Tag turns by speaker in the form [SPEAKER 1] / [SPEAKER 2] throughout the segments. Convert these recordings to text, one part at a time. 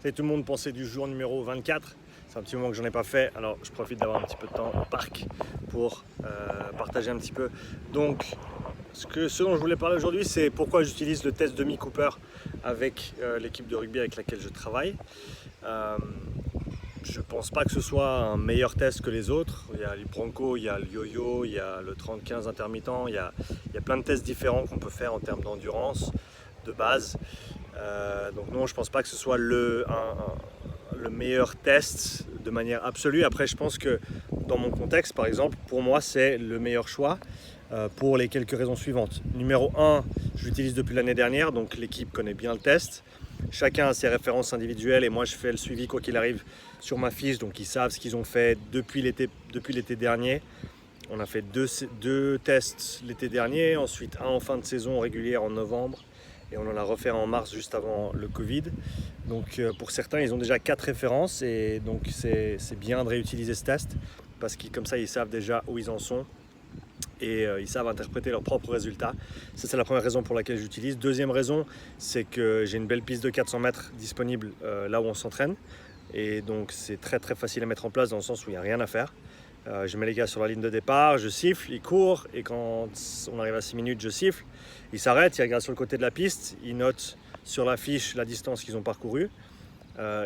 [SPEAKER 1] C'est tout le monde pensait du jour numéro 24. C'est un petit moment que j'en ai pas fait, alors je profite d'avoir un petit peu de temps au parc pour partager un petit peu. Donc, ce dont je voulais parler aujourd'hui, c'est pourquoi j'utilise le test de Demi Cooper avec l'équipe de rugby avec laquelle je travaille. Je pense pas que ce soit un meilleur test que les autres. Il y a les Bronco, il y a le yo-yo, il y a le 30-15 intermittent, il y a plein de tests différents qu'on peut faire en termes d'endurance, de base. Donc non, je pense pas que ce soit le meilleur test de manière absolue. Après, je pense que dans mon contexte, par exemple, pour moi, c'est le meilleur choix pour les quelques raisons suivantes. Numéro 1, je l'utilise depuis l'année dernière, donc l'équipe connaît bien le test. Chacun a ses références individuelles et moi je fais le suivi quoi qu'il arrive sur ma fiche, donc ils savent ce qu'ils ont fait depuis l'été dernier. On a fait deux tests l'été dernier, ensuite un en fin de saison régulière en novembre et on en a refait en mars juste avant le Covid. Donc pour certains ils ont déjà 4 références et donc c'est bien de réutiliser ce test parce que comme ça ils savent déjà où ils en sont et ils savent interpréter leurs propres résultats. Ça, c'est la première raison pour laquelle j'utilise. Deuxième raison, c'est que j'ai une belle piste de 400 mètres disponible là où on s'entraîne. Et donc, c'est très très facile à mettre en place dans le sens où il n'y a rien à faire. Je mets les gars sur la ligne de départ, je siffle, ils courent. Et quand on arrive à 6 minutes, je siffle. Ils s'arrêtent, ils regardent sur le côté de la piste, ils notent sur la fiche la distance qu'ils ont parcourue.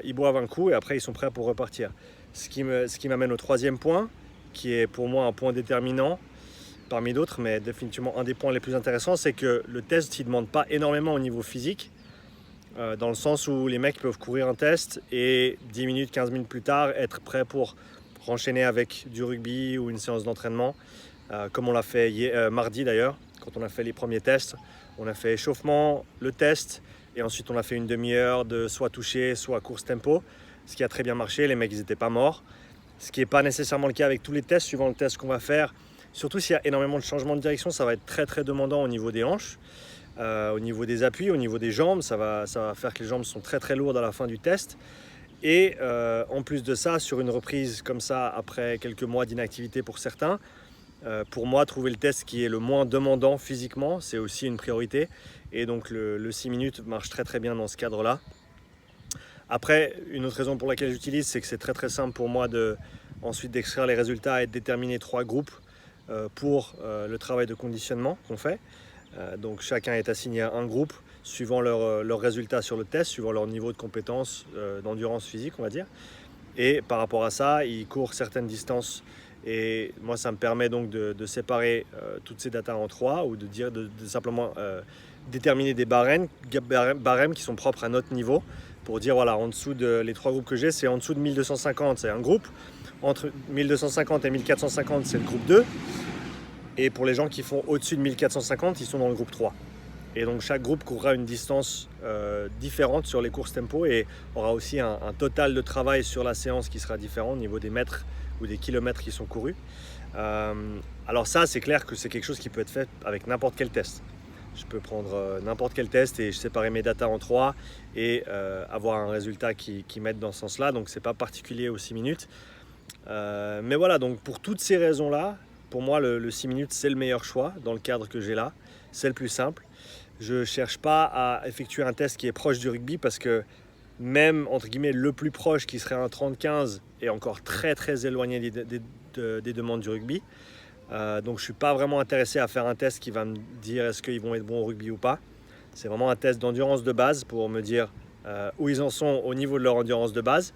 [SPEAKER 1] Ils boivent un coup et après, ils sont prêts pour repartir. Ce qui m'amène au troisième point, qui est pour moi un point déterminant parmi d'autres, mais définitivement un des points les plus intéressants, c'est que le test ne demande pas énormément au niveau physique, dans le sens où les mecs peuvent courir un test et 10 minutes, 15 minutes plus tard, être prêts pour enchaîner avec du rugby ou une séance d'entraînement, comme on l'a fait mardi d'ailleurs, quand on a fait les premiers tests. On a fait échauffement, le test, et ensuite on a fait une demi-heure de soit toucher, soit course tempo, ce qui a très bien marché, les mecs ils n'étaient pas morts, ce qui n'est pas nécessairement le cas avec tous les tests, suivant le test qu'on va faire. Surtout s'il y a énormément de changements de direction, ça va être très très demandant au niveau des hanches, au niveau des appuis, au niveau des jambes. Ça va faire que les jambes sont très très lourdes à la fin du test. Et en plus de ça, sur une reprise comme ça, après quelques mois d'inactivité pour certains, pour moi, trouver le test qui est le moins demandant physiquement, c'est aussi une priorité. Et donc le 6 minutes marche très très bien dans ce cadre-là. Après, une autre raison pour laquelle j'utilise, c'est que c'est très très simple pour moi ensuite d'extraire les résultats et de déterminer 3 groupes pour le travail de conditionnement qu'on fait. Donc chacun est assigné à un groupe suivant leurs résultats sur le test, suivant leur niveau de compétence, d'endurance physique on va dire. Et par rapport à ça, ils courent certaines distances. Et moi ça me permet donc de séparer toutes ces datas en 3 ou de simplement déterminer des barèmes qui sont propres à notre niveau pour dire voilà, en dessous les 3 groupes que j'ai, c'est en dessous de 1250, c'est un groupe. Entre 1250 et 1450, c'est le groupe 2. Et pour les gens qui font au-dessus de 1450, ils sont dans le groupe 3. Et donc chaque groupe courra une distance différente sur les courses tempo et aura aussi un total de travail sur la séance qui sera différent au niveau des mètres ou des kilomètres qui sont courus. Alors ça, c'est clair que c'est quelque chose qui peut être fait avec n'importe quel test. Je peux prendre n'importe quel test et séparer mes datas en 3 et avoir un résultat qui m'aide dans ce sens-là. Donc c'est pas particulier aux 6 minutes. Mais voilà, donc pour toutes ces raisons-là, pour moi le 6 minutes c'est le meilleur choix dans le cadre que j'ai là, c'est le plus simple. Je ne cherche pas à effectuer un test qui est proche du rugby parce que même entre guillemets le plus proche qui serait un 30-15 est encore très très éloigné des demandes du rugby. Donc je ne suis pas vraiment intéressé à faire un test qui va me dire est-ce qu'ils vont être bons au rugby ou pas. C'est vraiment un test d'endurance de base pour me dire où ils en sont au niveau de leur endurance de base.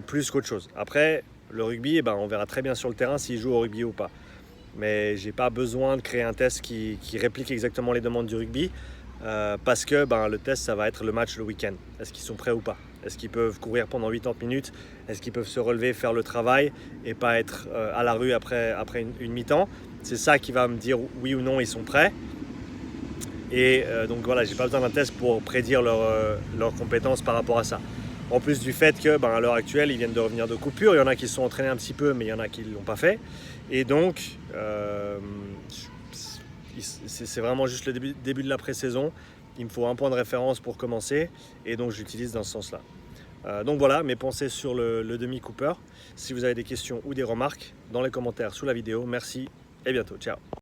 [SPEAKER 1] Plus qu'autre chose. Après, le rugby, on verra très bien sur le terrain s'ils jouent au rugby ou pas. Mais j'ai pas besoin de créer un test qui réplique exactement les demandes du rugby parce que le test, ça va être le match le week-end. Est-ce qu'ils sont prêts ou pas? Est-ce qu'ils peuvent courir pendant 80 minutes? Est-ce qu'ils peuvent se relever, faire le travail et pas être à la rue après une mi-temps? C'est ça qui va me dire oui ou non ils sont prêts. Et donc voilà, j'ai pas besoin d'un test pour prédire leurs compétences par rapport à ça. En plus du fait que à l'heure actuelle, ils viennent de revenir de coupure. Il y en a qui se sont entraînés un petit peu, mais il y en a qui ne l'ont pas fait. Et donc, c'est vraiment juste le début de la pré-saison. Il me faut un point de référence pour commencer. Et donc, j'utilise dans ce sens-là. Donc voilà, mes pensées sur le Demi Cooper. Si vous avez des questions ou des remarques, dans les commentaires sous la vidéo. Merci et bientôt. Ciao.